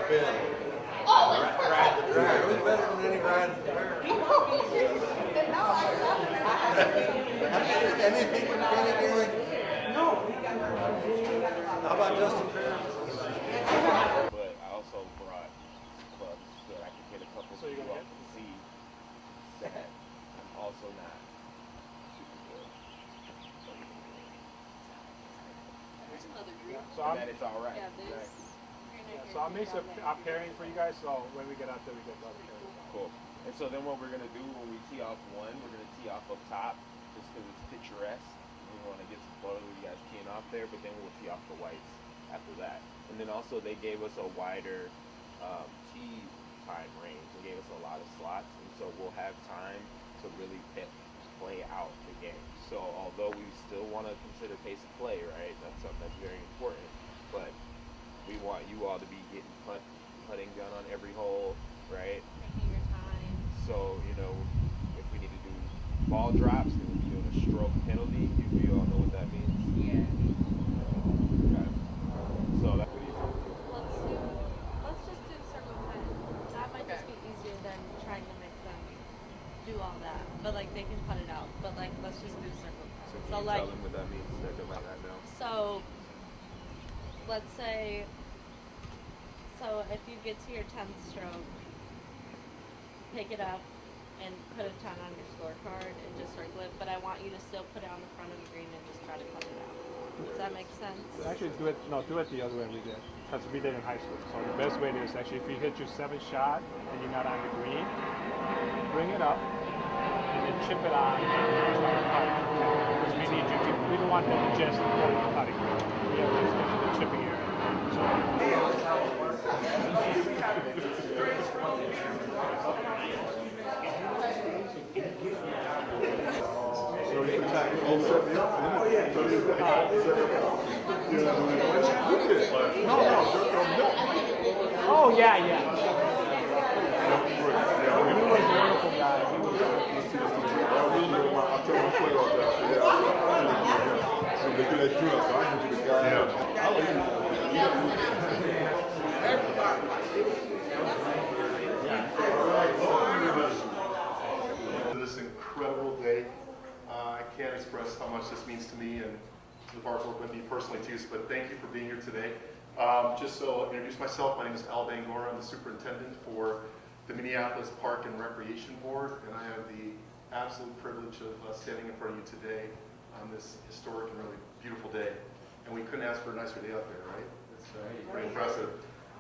been ride the drag. Who's better than any ride the drag? Anything from Kenny Gary? No. How about Justin Perry? But I also brought clubs so that I could get a couple people up and see that I'm also not super good. There's another group. So that it's all right. Yeah, there's. Exactly. So I'll make some pairing for you guys, so when we get out there, we get other pairings. Cool. And so then what we're going to do when we tee off one, we're going to tee off up top just because it's picturesque. We want to get some photos of you guys teeing off there, but then we'll tee off the whites after that. And then also they gave us a wider tee time range. They gave us a lot of slots, and so we'll have time to really play out the game. So although we still want to consider pace of play, right? That's something that's very important, but we want you all to be getting putting done on every hole, right? Taking your time. So, if we need to do ball drops, then we'll be doing a stroke penalty. You all know what that means? Yeah. Okay. So that's what you think. Let's just do circle 10. That might just be easier than trying to make them do all that. But they can cut it out. But let's just do circle 10. So can you tell them what that means? They might not know. So let's say, if you get to your 10th stroke, pick it up and put a 10 on your scorecard and just circle it, but I want you to still put it on the front of the green and just try to cut it out. Does that make sense? Actually, do it the other way we did. Because we did in high school. So the best way is actually if you hit your 7th shot and you're not on the green, bring it up and then chip it on and try to cut it. Because we don't want them to just go to cutting. We have to get to the chipping area. So oh yeah. He was a wonderful guy. This incredible day. I can't express how much this means to me and to the Park Group and me personally too, but thank you for being here today. Just so I'll introduce myself, my name is Bangoura. I'm the superintendent for the Minneapolis Park and Recreation Board, and I have the absolute privilege of standing in front of you today on this historic and really beautiful day. And we couldn't ask for a nicer day out there, right? It's pretty impressive.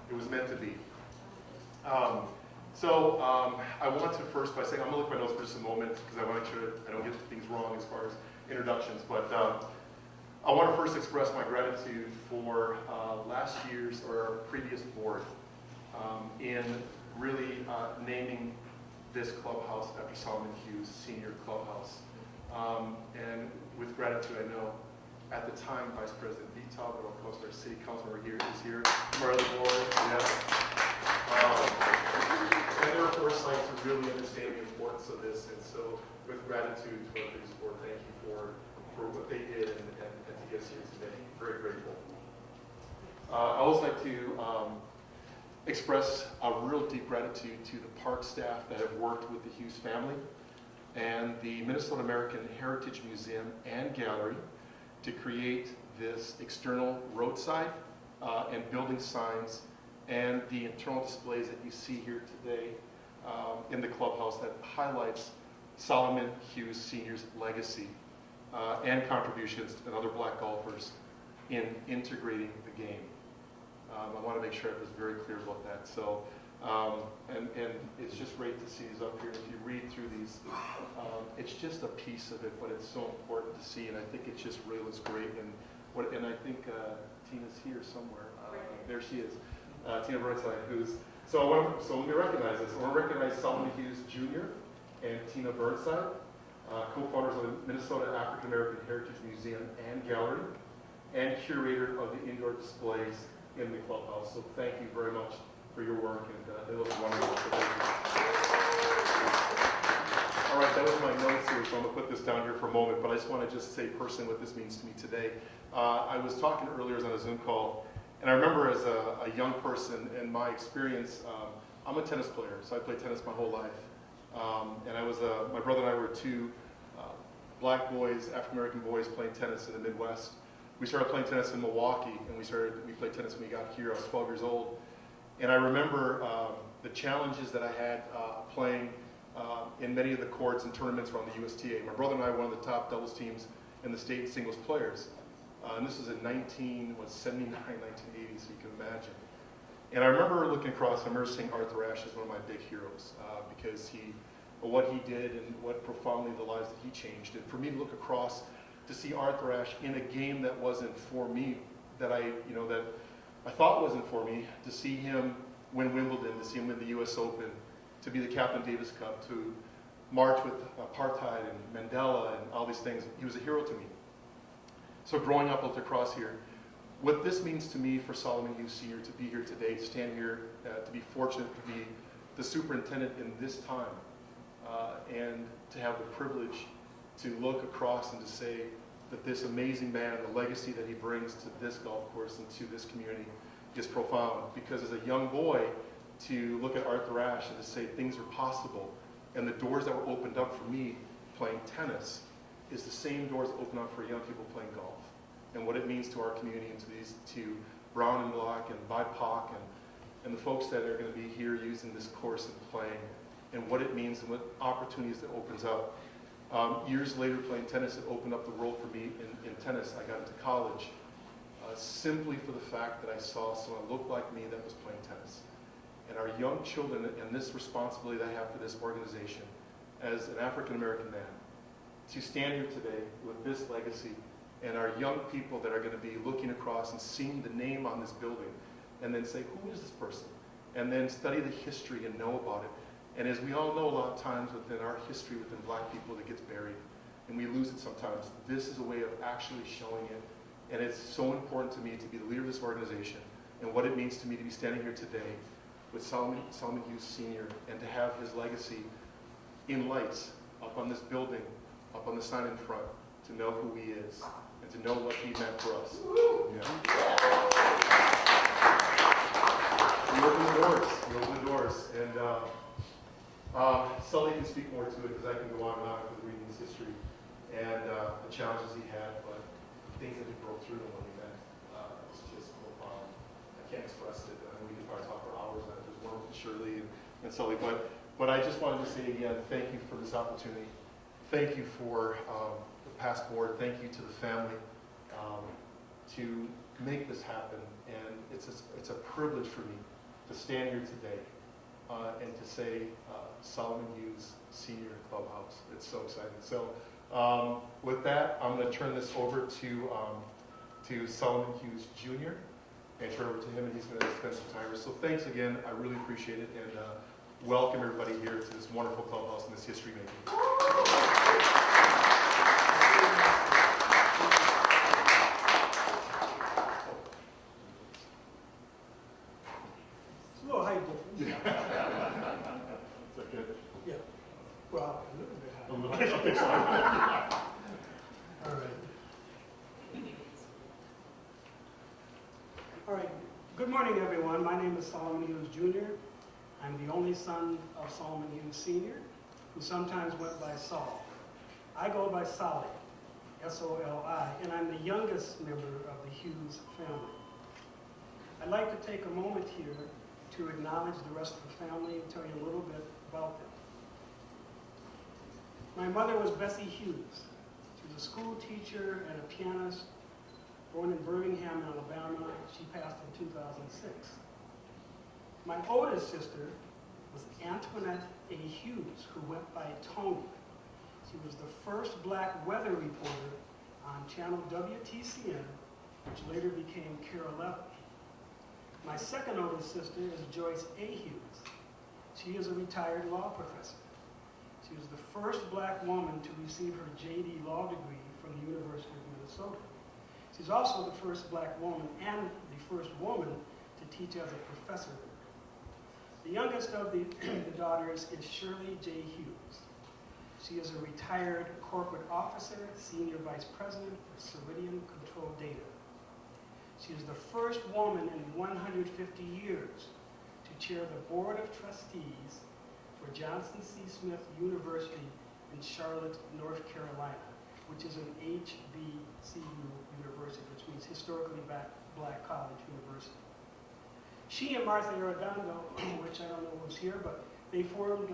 It was meant to be. I want to first by saying, I'm going to look at my notes for just a moment because I want to make sure I don't get things wrong as far as introductions, but I want to first express my gratitude for last year's or our previous board in really naming this clubhouse after Solomon Hughes Sr. Clubhouse. And with gratitude, I know at the time Vice President Vetaw, but of course our city councilman is here, from our other board, yes. And their foresight to really understand the importance of this, and so with gratitude to our police board, thank you for what they did and to get us here today. Very grateful. I also like to express a real deep gratitude to the park staff that have worked with the Hughes family and the Minnesota American Heritage Museum and Gallery to create this external roadside and building signs and the internal displays that you see here today in the clubhouse that highlights Solomon Hughes Sr.'s legacy and contributions and other black golfers in integrating the game. I want to make sure I was very clear about that. So, and it's just great to see these up here. If you read through these, it's just a piece of it, but it's so important to see, and I think it just really looks great. And I think Tina's here somewhere. There she is, Tina Burnside, so let me recognize this. I want to recognize Solomon Hughes Jr. and Tina Burnside, co-founders of the Minnesota African American Heritage Museum and Gallery, and curator of the indoor displays in the clubhouse. So thank you very much for your work, and they look wonderful. All right, that was my notes here, so I'm going to put this down here for a moment, but I just want to say personally what this means to me today. I was talking earlier on a Zoom call, And I remember as a young person in my experience, I'm a tennis player, so I played tennis my whole life. And I was, my brother and I were two black boys, African-American boys playing tennis in the Midwest. We started playing tennis in Milwaukee, and we played tennis when we got here. I was 12 years old. And I remember the challenges that I had playing in many of the courts and tournaments around the USTA. My brother and I were one of the top doubles teams in the state singles players. And this was in 1979, 1980, so you can imagine. And I remember looking across, I remember seeing Arthur Ashe as one of my big heroes because what he did and what profoundly the lives that he changed. And for me to look across to see Arthur Ashe in a game that wasn't for me, that I thought wasn't for me, to see him win Wimbledon, to see him win the US Open, to be the captain of Davis Cup, to march with apartheid and Mandela and all these things, he was a hero to me. So growing up with lacrosse here, what this means to me for Solomon Hughes Sr. to be here today, to stand here, to be fortunate to be the superintendent in this time, and to have the privilege to look across and to say that this amazing man and the legacy that he brings to this golf course and to this community is profound. Because as a young boy, to look at Arthur Ashe and to say things are possible, and the doors that were opened up for me playing tennis is the same doors that open up for young people playing golf. And what it means to our community and to brown and black and BIPOC and the folks that are going to be here using this course and playing, and what it means and what opportunities it opens up. Years later playing tennis, it opened up the world for me in tennis. I got into college simply for the fact that I saw someone look like me that was playing tennis. And our young children, and this responsibility that I have for this organization as an African-American man, to stand here today with this legacy and our young people that are going to be looking across and seeing the name on this building and then say, who is this person? And then study the history and know about it. And as we all know, a lot of times within our history, within black people, that gets buried and we lose it sometimes. This is a way of actually showing it. And it's so important to me to be the leader of this organization and what it means to me to be standing here today with Solomon Hughes Sr. and to have his legacy in lights up on this building, up on the sign in front, to know who he is and to know what he meant for us. He opened the doors. He opened the doors. And Sully can speak more to it because I can go on and on with reading his history and the challenges he had, but the things that he broke through and what he meant. It's just profound. I can't express it. I mean, we can probably talk for hours on it. There's more with Shirley and Sully, but I just wanted to say again, thank you for this opportunity. Thank you for the past board. Thank you to the family to make this happen. And it's a privilege for me to stand here today and to say Solomon Hughes Sr. Clubhouse. It's so exciting. So with that, I'm going to turn this over to Solomon Hughes Jr. and turn it over to him, and he's going to spend some time here. So thanks again. I really appreciate it, and welcome everybody here to this wonderful clubhouse and this history making. It's a little height difference. Is that good? Yeah. Well, a little bit high. I think so. All right. All right. Good morning, everyone. My name is Solomon Hughes Jr. I'm the only son of Solomon Hughes Sr., who sometimes went by Saul. I go by Solly, S-O-L-I, and I'm the youngest member of the Hughes family. I'd like to take a moment here to acknowledge the rest of the family and tell you a little bit about them. My mother was Bessie Hughes. She was a school teacher and a pianist, born in Birmingham, Alabama. She passed in 2006. My oldest sister was Antoinette A. Hughes, who went by Tony. She was the first black weather reporter on channel WTCN, which later became Carol Levin. My second oldest sister is Joyce A. Hughes. She is a retired law professor. She was the first black woman to receive her JD law degree from the University of Minnesota. She's also the first black woman and the first woman to teach as a professor. The youngest of the daughters is Shirley J. Hughes. She is a retired corporate officer, senior vice president for Ceridian Control Data. She is the first woman in 150 years to chair the Board of Trustees for Johnson C. Smith University in Charlotte, North Carolina, which is an HBCU university, which means Historically Black College University. She and Martha Arredondo, which I don't know who's here, but they formed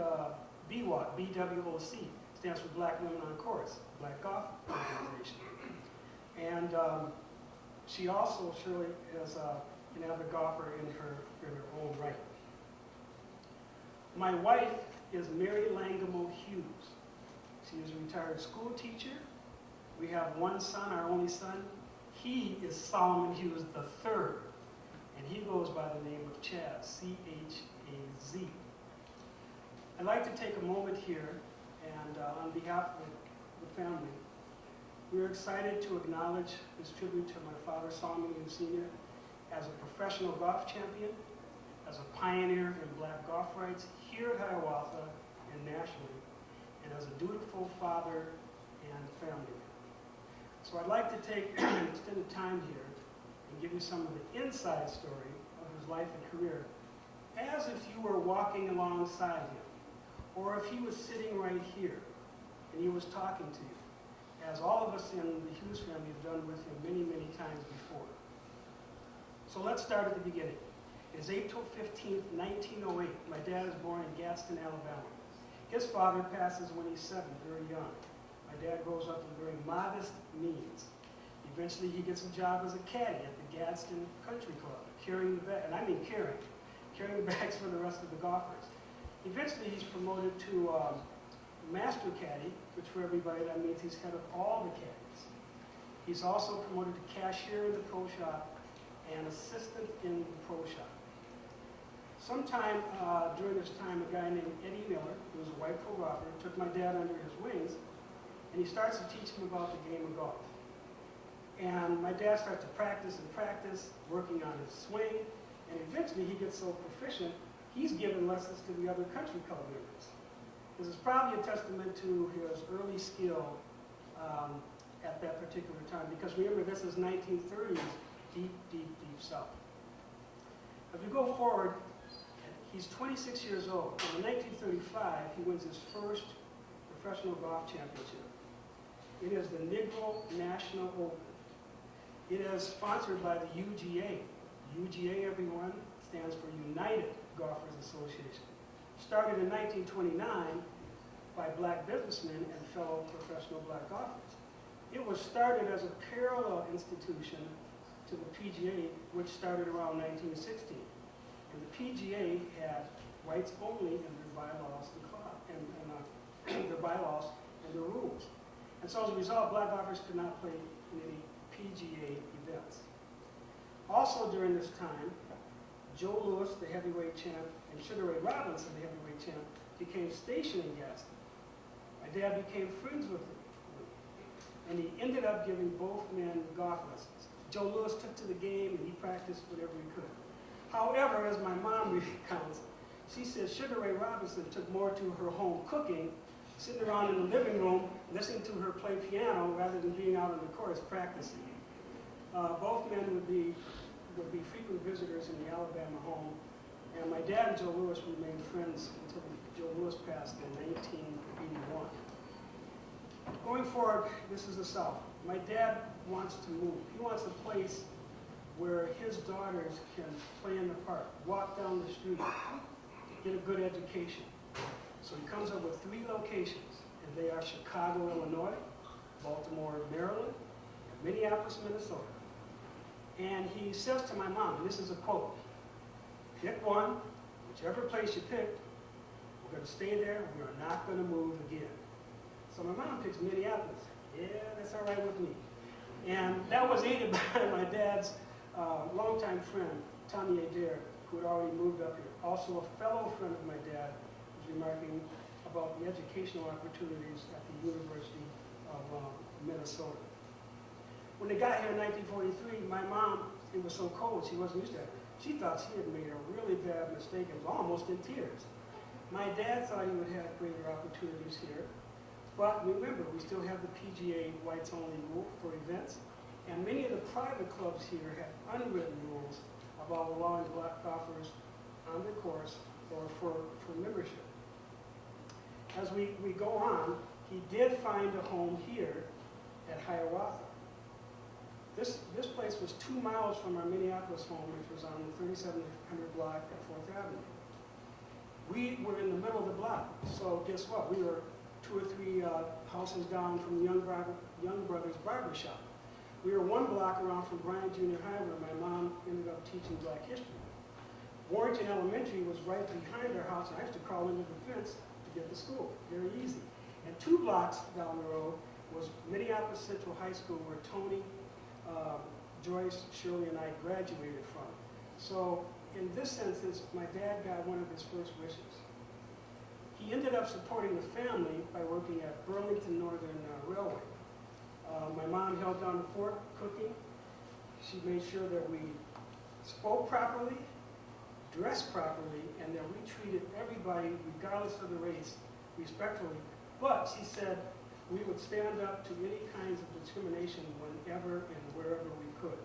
BWOC, BWOC, stands for Black Women on Course, Black Golf Organization. And she also, Shirley, is an avid golfer in her own right. My wife is Mary Langamo Hughes. She is a retired school teacher. We have one son, our only son. He is Solomon Hughes III, and he goes by the name of Chaz, C-H-A-Z. I'd like to take a moment here, and on behalf of the family, we're excited to acknowledge this tribute to my father, Solomon Hughes Sr., as a professional golf champion, as a pioneer in black golf rights here at Hiawatha and nationally, and as a dutiful father and family man. So I'd like to take extended time here and give you some of the inside story of his life and career, as if you were walking alongside him, or if he was sitting right here and he was talking to you, as all of us in the Hughes family have done with him many, many times before. So let's start at the beginning. It is April 15th, 1908. My dad is born in Gadsden, Alabama. His father passes when he's 7, very young. My dad grows up in very modest means. Eventually he gets a job as a caddy at the Gadsden Country Club, carrying the bags, and I mean carrying the bags for the rest of the golfers. Eventually he's promoted to master caddy, which for everybody that means he's head of all the caddies. He's also promoted to cashier in the pro shop and assistant in the pro shop. Sometime during this time, a guy named Eddie Miller, who was a white pro golfer, took my dad under his wings, and he starts to teach him about the game of golf. And my dad starts to practice and practice, working on his swing, and eventually he gets so proficient, he's giving lessons to the other country club members. This is probably a testament to his early skill at that particular time, because remember, this is 1930s, deep, deep, deep south. If we go forward, he's 26 years old. In 1935, he wins his first professional golf championship. It is the Negro National Open. It is sponsored by the UGA. UGA, everyone, stands for United Golfers Association. Started in 1929 by black businessmen and fellow professional black golfers. It was started as a parallel institution to the PGA, which started around 1916. And the PGA had whites only in their bylaws and their bylaws and their rules. And so as a result, black golfers could not play in any PGA events. Also during this time, Joe Louis, the heavyweight champ, and Sugar Ray Robinson, the heavyweight champ, became stationed in Gadsden. My dad became friends with them, and he ended up giving both men golf lessons. Joe Louis took to the game, and he practiced whatever he could. However, as my mom recounts, she says Sugar Ray Robinson took more to her home cooking, sitting around in the living room, listening to her play piano, rather than being out on the course practicing. Both men would be frequent visitors in the Alabama home, and my dad and Joe Louis remained friends until Joe Louis passed in 1981. Going forward, this is the South. My dad wants to move. He wants a place where his daughters can play in the park, walk down the street, get a good education. So he comes up with 3 locations, and they are Chicago, Illinois, Baltimore, Maryland, and Minneapolis, Minnesota. And he says to my mom, and this is a quote, "Pick one, whichever place you pick, we're going to stay there, we are not going to move again." So my mom picks Minneapolis. Yeah, that's all right with me. And that was aided by my dad's longtime friend, Tommy Adair, who had already moved up here. Also a fellow friend of my dad was remarking about the educational opportunities at the University of Minnesota. When they got here in 1943, my mom, it was so cold, she wasn't used to it. She thought she had made a really bad mistake and was almost in tears. My dad thought he would have greater opportunities here. But remember, we still have the PGA whites-only rule for events. And many of the private clubs here have unwritten rules about allowing black golfers on the course or for membership. As we go on, he did find a home here at Hiawatha. This place was 2 miles from our Minneapolis home, which was on the 3700 block at 4th Avenue. We were in the middle of the block, so guess what? We were 2 or 3 houses down from the Young Brothers Barber Shop. We were 1 block around from Bryant Junior High, where my mom ended up teaching Black history. Warrington Elementary was right behind our house, and I used to crawl into the fence to get to school. Very easy. And 2 blocks down the road was Minneapolis Central High School, where Tony, Joyce, Shirley, and I graduated from. So in this sense, my dad got one of his first wishes. He ended up supporting the family by working at Burlington Northern Railway. My mom held down the fort cooking. She made sure that we spoke properly, dressed properly, and that we treated everybody, regardless of the race, respectfully. But she said we would stand up to any kinds of discrimination whenever and wherever we could.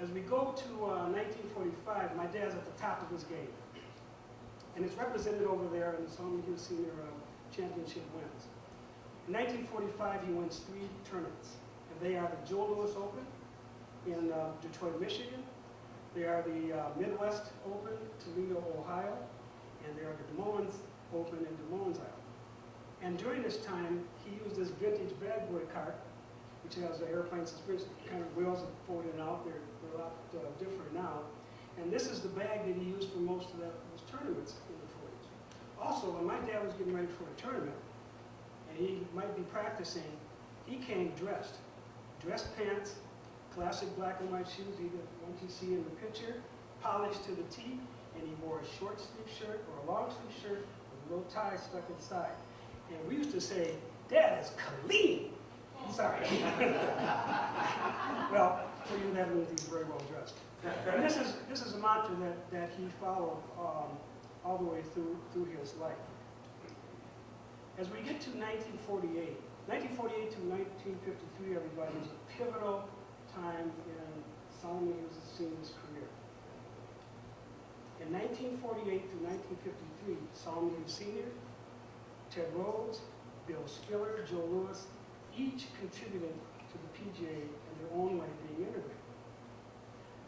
As we go to 1945, my dad's at the top of his game. And it's represented over there in the Solomon Hughes Sr. Championship wins. In 1945, he wins 3 tournaments. And they are the Joe Louis Open in Detroit, Michigan. They are the Midwest Open, Toledo, Ohio. And they are the Des Moines Open in Des Moines, Iowa. And during this time, he used this vintage bad boy cart, which has an airplane suspension, kind of wheels that folded out. They're a lot different now. And this is the bag that he used for most of those tournaments in the 40s. Also, when my dad was getting ready for a tournament, and he might be practicing, he came dressed. Dress pants, classic black and white shoes, either ones you see in the picture, polished to the T, and he wore a short sleeve shirt or a long sleeve shirt with a little tie stuck inside. And we used to say, "Dad is clean." Sorry. Well, for you, that means he's very well dressed. And this is a mantra that he followed all the way through his life. As we get to 1948 to 1953, everybody, is a pivotal time in Solomon Hughes Sr.'s career. In 1948 to 1953, Solomon Hughes Sr., Ted Rhodes, Bill Spiller, Joe Louis, each contributed to the PGA in their own way being integrated.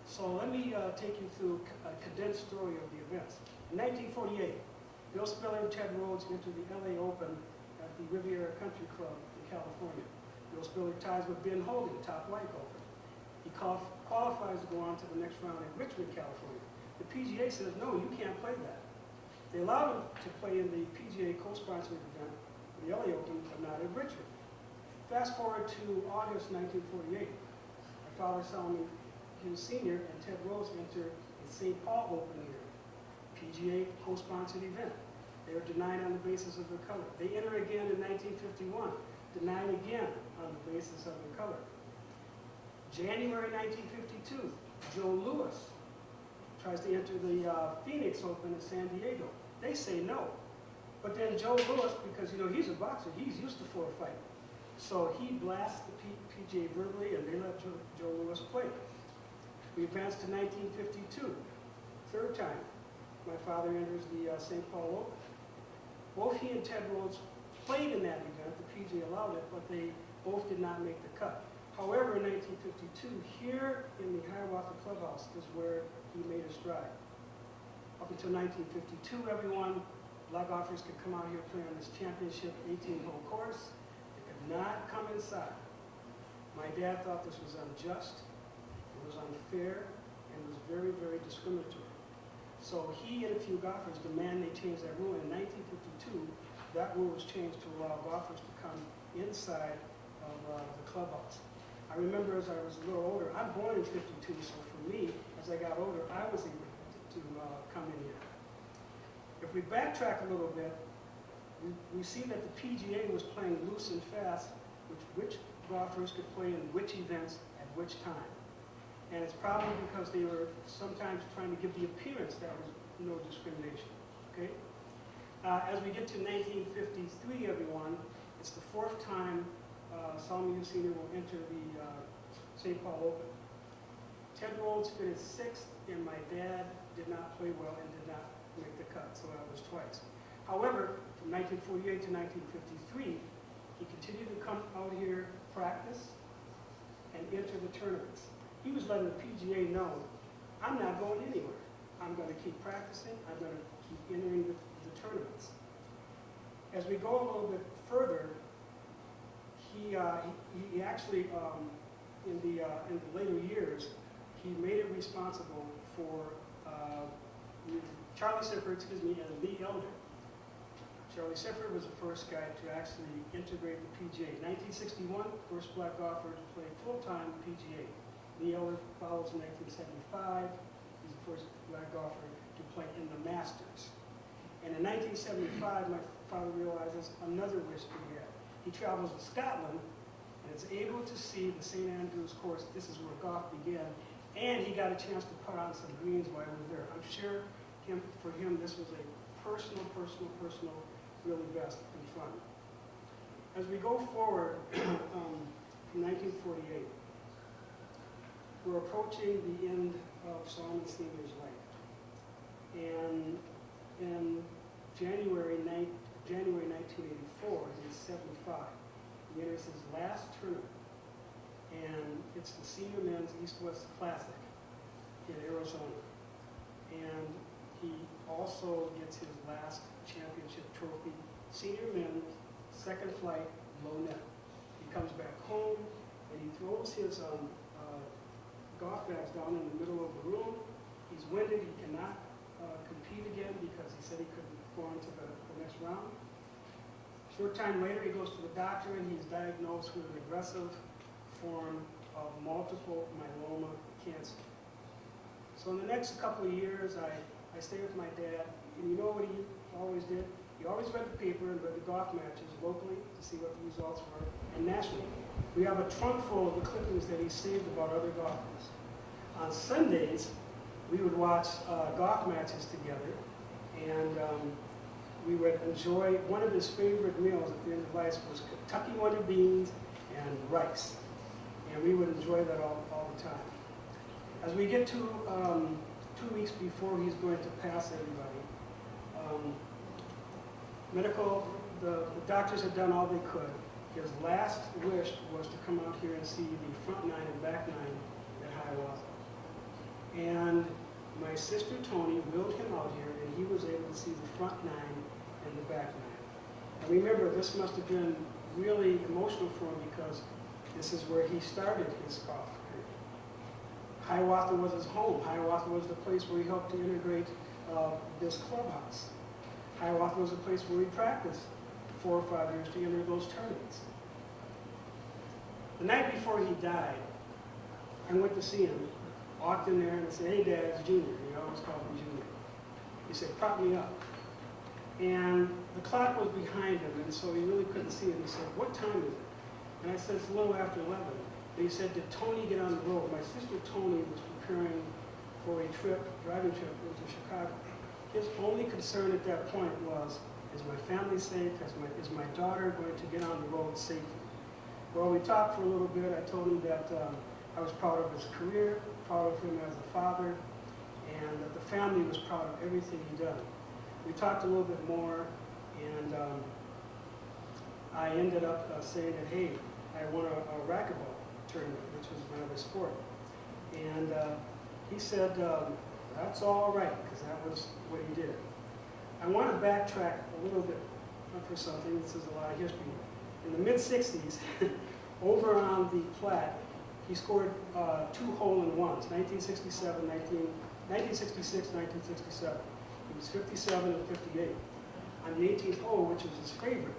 So let me take you through a condensed story of the events. In 1948, Bill Spiller and Ted Rhodes entered the LA Open at the Riviera Country Club in California. Bill Spiller ties with Ben Hogan, top white golfer. He qualifies to go on to the next round in Richmond, California. The PGA says, no, you can't play that. They allowed him to play in the PGA co-sponsored event, the LA Open, but not in Richmond. Fast forward to August 1948. My father, Solomon Hughes Sr. and Ted Rhodes enter the St. Paul Open year, PGA co-sponsored event. They were denied on the basis of their color. They enter again in 1951, denied again on the basis of their color. January 1952, Joe Louis tries to enter the Phoenix Open in San Diego. They say no. But then Joe Louis, because he's a boxer, he's used to floor fighting. So he blasts the PGA verbally, and they let Joe Louis play. We advance to 1952, 3rd time. My father enters the St. Paul Open. Both he and Ted Rhodes played in that event. The PGA allowed it, but they both did not make the cut. However, in 1952, here in the Hiawatha Clubhouse is where he made a stride. Up until 1952, everyone, black golfers could come out here play on this championship 18-hole course. They could not come inside. My dad thought this was unjust, it was unfair, and it was very, very discriminatory. So he and a few golfers demand they change that rule. In 1952, that rule was changed to allow golfers to come inside of the clubhouse. I remember as I was a little older, I'm born in 52, so for me, as I got older, I was able to come in here. If we backtrack a little bit, we see that the PGA was playing loose and fast, which golfers could play in which events at which time. And it's probably because they were sometimes trying to give the appearance that was no discrimination, okay? As we get to 1953, everyone, it's the 4th time Solomon Hughes Sr. will enter the St. Paul Open. Ted Rhodes finished 6th, and my dad did not play well and did not make the cut, so I was twice. However, from 1948 to 1953, he continued to come out here, practice, and enter the tournaments. He was letting the PGA know, I'm not going anywhere. I'm going to keep practicing. I'm going to keep entering the tournaments. As we go a little bit further, he actually, in the later years, he made it responsible for Charlie Sifford, and Lee Elder. Charlie Sifford was the first guy to actually integrate the PGA. 1961, first black golfer to play full-time PGA. Lee Elder follows in 1975. He's the first black golfer to play in the Masters. And in 1975, my father realizes another wish that he had. He travels to Scotland and is able to see the St. Andrews course. This is where golf began. And he got a chance to put on some greens while he was there. I'm sure for him, this was a personal, really best and fun. As we go forward from 1948, we're approaching the end of Solomon Sr.'s life. And in January 1984, he is 75. He enters his last tournament, and it's the Senior Men's East-West Classic in Arizona. And he also gets his last championship trophy, Senior Men's second flight, low net. He comes back home, and he throws his golf bags down in the middle of the room. He's winded. He cannot compete again because he said he couldn't go on to the next round. Short time later, he goes to the doctor, and he's diagnosed with an aggressive form of multiple myeloma cancer. So in the next couple of years, I stayed with my dad, and you know what he always did? He always read the paper and read the golf matches locally to see what the results were, and nationally. We have a trunk full of the clippings that he saved about other golfers. On Sundays, we would watch golf matches together, and we would enjoy, one of his favorite meals at the end of life was Kentucky Wonder Beans and rice. And we would enjoy that all the time. As we get to 2 weeks before he's going to pass everybody, the doctors had done all they could. His last wish was to come out here and see the front nine and back nine at Hiawatha. And my sister Tony wheeled him out here, and he was able to see the front nine and the back nine. And remember, this must have been really emotional for him because this is where he started his golf career. Hiawatha was his home. Hiawatha was the place where he helped to integrate this clubhouse. Hiawatha was a place where he practiced 4 or 5 years to enter those tournaments. The night before he died, I went to see him, walked in there and I said, "Hey Dad, it's Junior." He always called me Junior. He said, "Prop me up." And the clock was behind him, and so he really couldn't see it. He said, "What time is it?" And I said, "It's a little after 11. And he said, "Did Tony get on the road?" My sister Tony was preparing for a driving trip into Chicago. His only concern at that point was, is my family safe? Is my daughter going to get on the road safely? Well, we talked for a little bit. I told him that I was proud of his career, proud of him as a father, and that the family was proud of everything he'd done. We talked a little bit more, and I ended up saying that, hey, I won a racquetball tournament, which was my other sport. And he said, that's all right, because that was what he did. I want to backtrack a little bit for something. This is a lot of history. In the mid-60s, over on the Platte, he scored 2 hole-in-ones, 1966, 1967. He was 57 and 58. On the 18th hole, which was his favorite,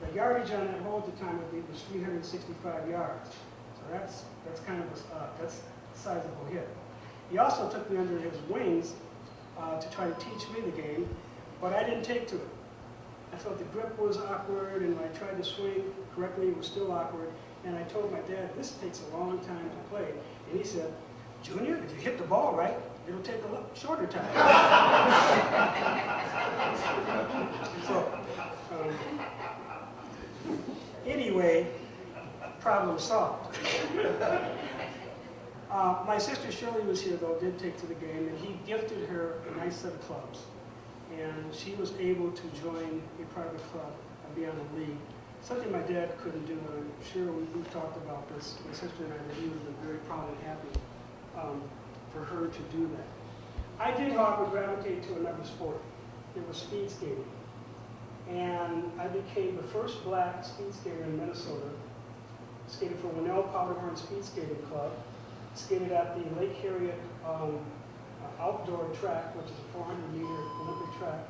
the yardage on that hole at the time was 365 yards. So that's kind of that's a sizable hit. He also took me under his wings to try to teach me the game, but I didn't take to it. I felt the grip was awkward, and when I tried to swing correctly, it was still awkward. And I told my dad, this takes a long time to play. And he said, "Junior, if you hit the ball right, it'll take a shorter time." So, anyway, problem solved. My sister Shirley was here, though, did take to the game, and he gifted her a nice set of clubs. And she was able to join a private club and be on a league. Something my dad couldn't do, and I'm sure we've talked about this, my sister and I, that he would have been very proud and happy for her to do that. I did, however, gravitate to another sport. It was speed skating. And I became the first black speed skater in Minnesota. Skated for Winnell Powderhorn Speed Skating Club. Skated at the Lake Harriet outdoor track, which is a 400-meter Olympic track.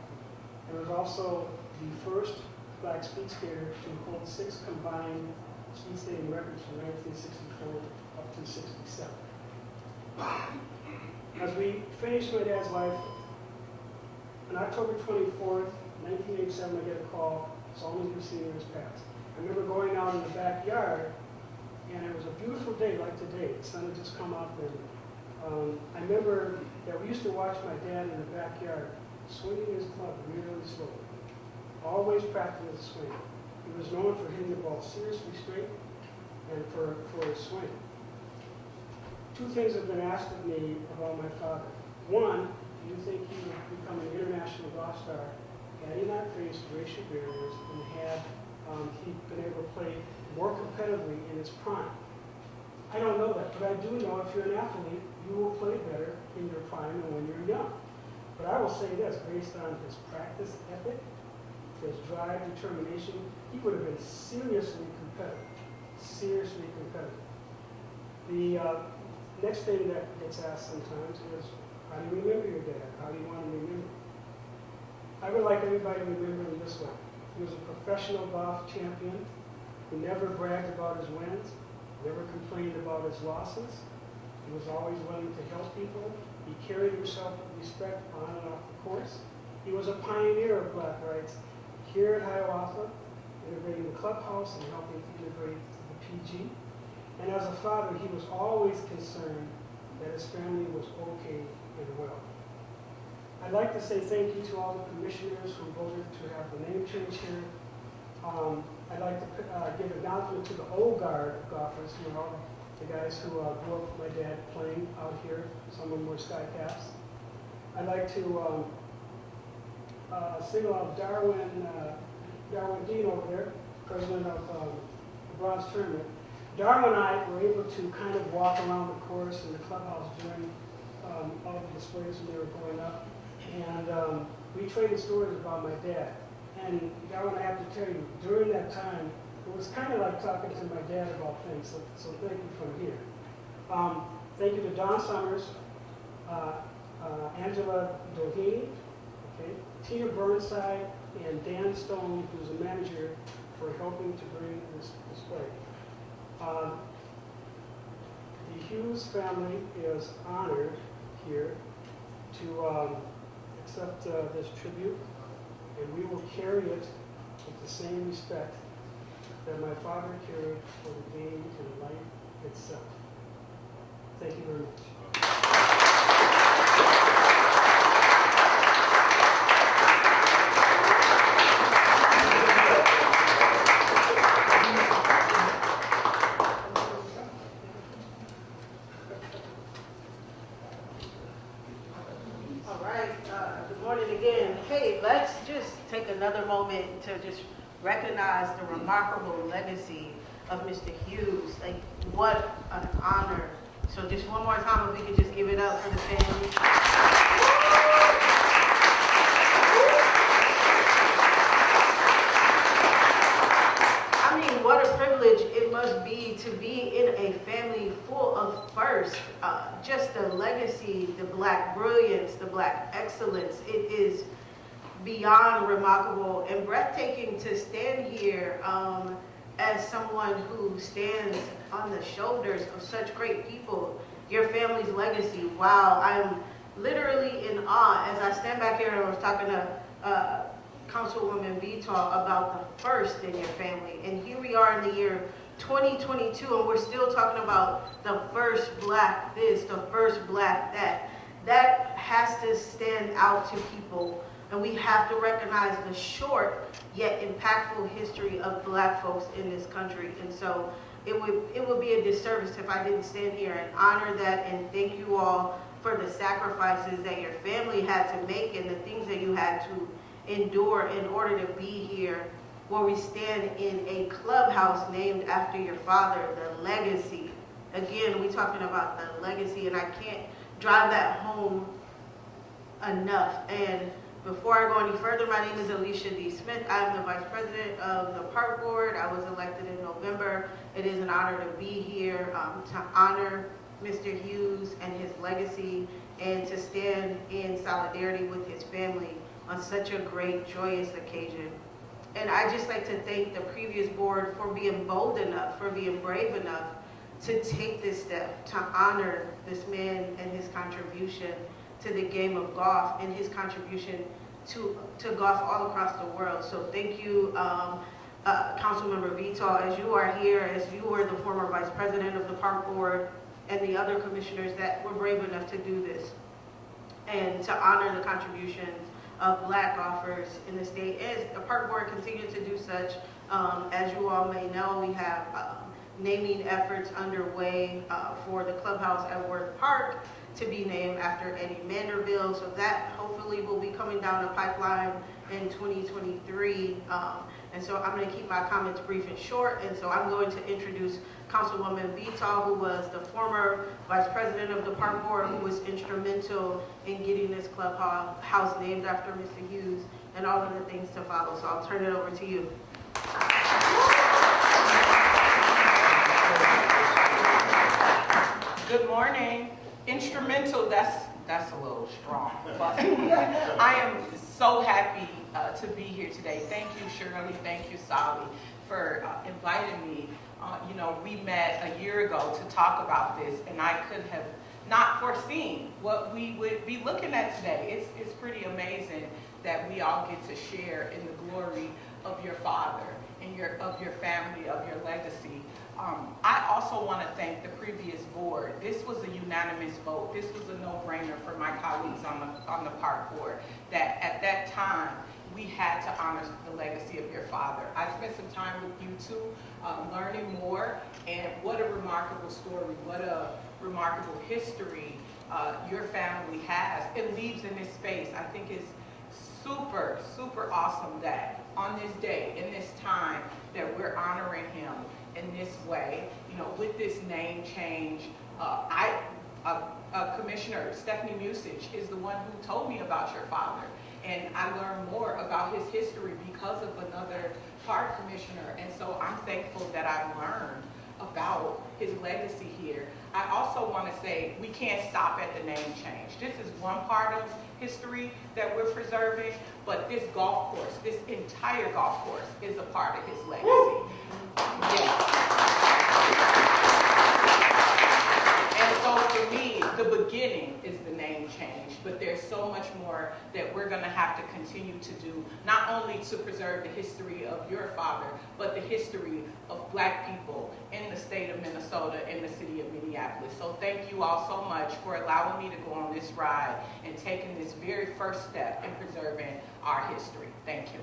And was also the first black speed skater to hold 6 combined speed skating records from 1964 up to 67. As we finished my dad's life, on October 24th, 1987, I get a call, Solomon Hughes Sr. has passed. I remember going out in the backyard, and it was a beautiful day like today. The sun had just come up, and I remember that we used to watch my dad in the backyard swinging his club really slowly, always practicing his swing. He was known for hitting the ball seriously straight and for his swing. 2 things have been asked of me about my father. One, do you think he would become an international golf star had he not faced racial barriers and had he been able to play more competitively in his prime? I don't know that, but I do know if you're an athlete, you will play better in your prime than when you're young. But I will say this, based on his practice ethic, his drive, determination, he would have been seriously competitive. Seriously competitive. The next thing that gets asked sometimes is, how do you remember your dad? How do you want to remember him? I would like everybody to remember him this way. He was a professional golf champion who never bragged about his wins, never complained about his losses. He was always willing to help people. He carried himself with respect on and off the course. He was a pioneer of black rights here at Hiawatha, integrating the Clubhouse and helping to integrate the PG. And as a father, he was always concerned that his family was okay and well. I'd like to say thank you to all the commissioners who voted to have the name change here. I'd like to give acknowledgement to the old guard golfers, all the guys who grew up with my dad playing out here. Some of them were Sky Caps. I'd like to single out Darwin Dean over there, president of the bronze tournament. Darwin and I were able to kind of walk around the course in the clubhouse during all the displays when they were going up. And we traded stories about my dad. And Darwin, I have to tell you, during that time, it was kind of like talking to my dad about things, so thank you from here. Thank you to Don Summers, Angela Doheny, okay, Tina Burnside, and Dan Stone, who's a manager, for helping to bring this display. The Hughes family is honored here to accept this tribute, and we will carry it with the same respect that my father carried for the game and life itself. Thank you very much. Another moment to just recognize the remarkable legacy of Mr. Hughes. Like, what an honor. So just one more time, if we could just give it up for the family. I mean, what a privilege it must be to be in a family full of first. Just the legacy, the black brilliance, the black excellence. It is beyond remarkable and breathtaking to stand here as someone who stands on the shoulders of such great people. Your family's legacy, wow, I'm literally in awe as I stand back here and I was talking to Councilwoman Vetaw about the first in your family. And here we are in the year 2022 and we're still talking about the first black this, the first black that. That has to stand out to people. And we have to recognize the short yet impactful history of black folks in this country. And so it would be a disservice if I didn't stand here and honor that and thank you all for the sacrifices that your family had to make and the things that you had to endure in order to be here where we stand in a clubhouse named after your father, the legacy. Again, we're talking about the legacy, and I can't drive that home enough. And before I go any further, my name is Alicia Smith. I'm the Vice President of the Park Board. I was elected in November. It is an honor to be here to honor Mr. Hughes and his legacy and to stand in solidarity with his family on such a great, joyous occasion. And I'd just like to thank the previous board for being bold enough, for being brave enough to take this step to honor this man and his contribution to the game of golf and his contribution to golf all across the world. So thank you, Councilmember Vetaw, as you are here, as you were the former Vice President of the Park Board, and the other commissioners that were brave enough to do this, and to honor the contributions of Black golfers in the state. As the Park Board continues to do such, as you all may know, we have naming efforts underway for the clubhouse at Worth Park to be named after Eddie Manderville. So that hopefully will be coming down the pipeline in 2023. And so I'm going to keep my comments brief and short. And so I'm going to introduce Councilwoman Vetaw, who was the former Vice President of the Park Board, who was instrumental in getting this clubhouse named after Mr. Hughes and all of the things to follow. So I'll turn it over to you. Good morning. Instrumental, that's a little strong. But I am so happy to be here today. Thank you, Shirley. Thank you, Sally, for inviting me. You know, we met a year ago to talk about this, and I could have not foreseen what we would be looking at today. It's pretty amazing that we all get to share in the glory of your father and of your family, of your legacy. I also want to thank the previous board. This was a unanimous vote. This was a no-brainer for my colleagues on the park board, that at that time we had to honor the legacy of your father. I spent some time with you two, learning more, and what a remarkable story, what a remarkable history your family has. It leaves in this space. I think it's super, super awesome that on this day, in this time, that we're honoring him in this way, you know, with this name change. Commissioner Stephanie Musich is the one who told me about your father, and I learned more about his history because of another park commissioner, and so I'm thankful that I learned about his legacy here. I also want to say we can't stop at the name change. This is one part of history that we're preserving, but this golf course, this entire golf course, is a part of his legacy. Yes. And so for me, the beginning is the name change, but there's so much more that we're going to have to continue to do, not only to preserve the history of your father, but the history of Black people in the state of Minnesota and the city of Minneapolis. So thank you all so much for allowing me to go on this ride and taking this very first step in preserving our history. Thank you.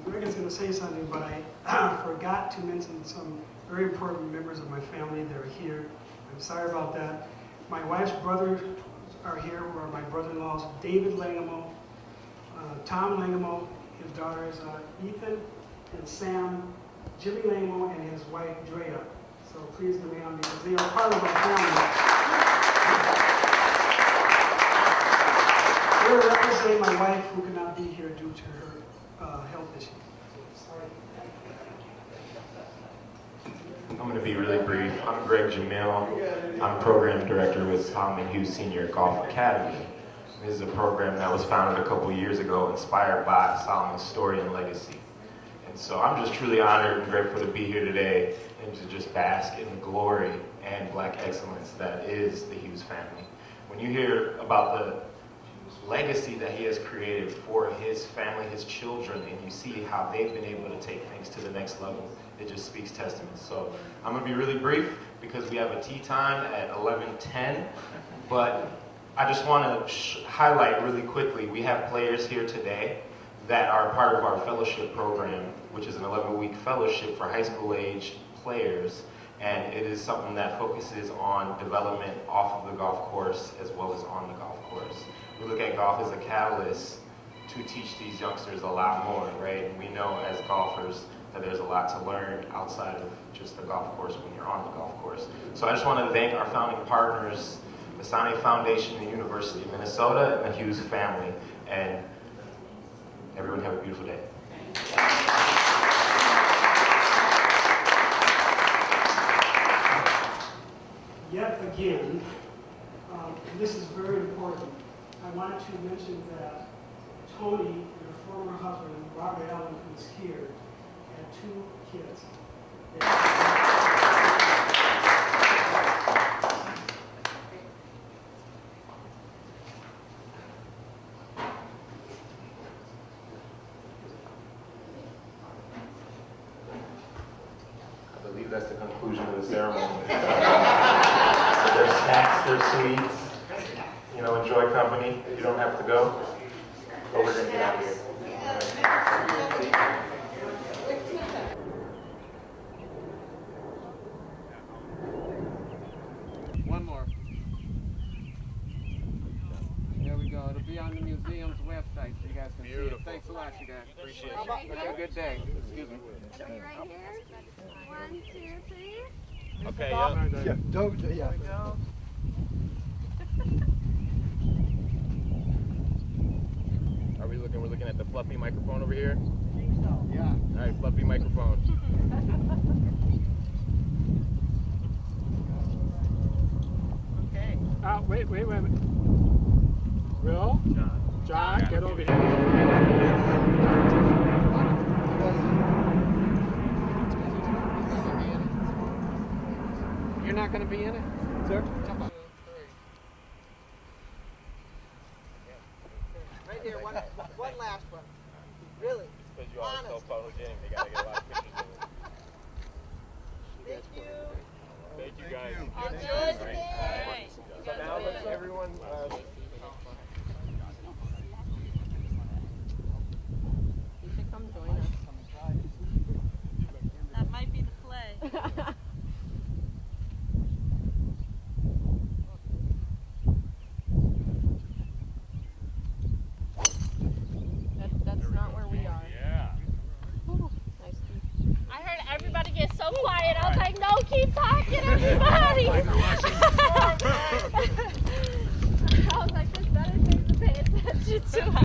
Megan's going to say something, but I forgot to mention some very important members of my family that are here. I'm sorry about that. My wife's brothers are here, who are my brother-in-laws, David Langamo, Tom Langamo, his daughters Ethan and Sam, Jimmy Langamo, and his wife Drea. So please give me on because they are part of my family. They're representing my wife who could not be here due to her health issues. I'm going to be really brief. I'm Greg Jamil. I'm Program Director with Solomon Hughes Sr. Golf Academy. This is a program that was founded a couple years ago, inspired by Solomon's story and legacy. And so I'm just truly honored and grateful to be here today and to just bask in the glory and Black excellence that is the Hughes family. When you hear about legacy that he has created for his family, his children, and you see how they've been able to take things to the next level. It just speaks testament. So I'm going to be really brief because we have a tea time at 11:10, but I just want to highlight really quickly, we have players here today that are part of our fellowship program, which is an 11-week fellowship for high school age players, and it is something that focuses on development off of the golf course as well as on the golf course. We look at golf as a catalyst to teach these youngsters a lot more, right? And we know as golfers that there's a lot to learn outside of just the golf course when you're on the golf course. So I just want to thank our founding partners, the Sane Foundation, the University of Minnesota, and the Hughes family. And everyone have a beautiful day. Yet again, and this is very important, I wanted to mention that Tony, your former husband, Robert Allen, who's here, had 2 kids. I believe that's the conclusion of the ceremony. So there's snacks, there's sweets. You know, enjoy company. You don't have to go, but we're going to get out of here. One more. There we go. It'll be on the museum's website so you guys can see it. Thanks a lot, you guys. Appreciate it. Have a good day. Excuse me. Are we right here? 1, 2, 3. Okay, yeah. Yeah, don't, yeah. There we go. Are we looking? We're looking at the fluffy microphone over here. I think so. Yeah. All right, fluffy microphone. Okay. Wait a minute. Will? John, get over here. You're not going to be in it? Sir? Right here, one last one. Really? Because you all are so photogenic, they gotta get a lot of pictures of it. Thank you. Thank you guys. All good. So now let's everyone. You should come join us. That might be the play. That's not where we are. Yeah. Ooh, nice. I heard everybody get so quiet. I was like, no, keep talking, everybody. I was like, there's better things to pay attention to.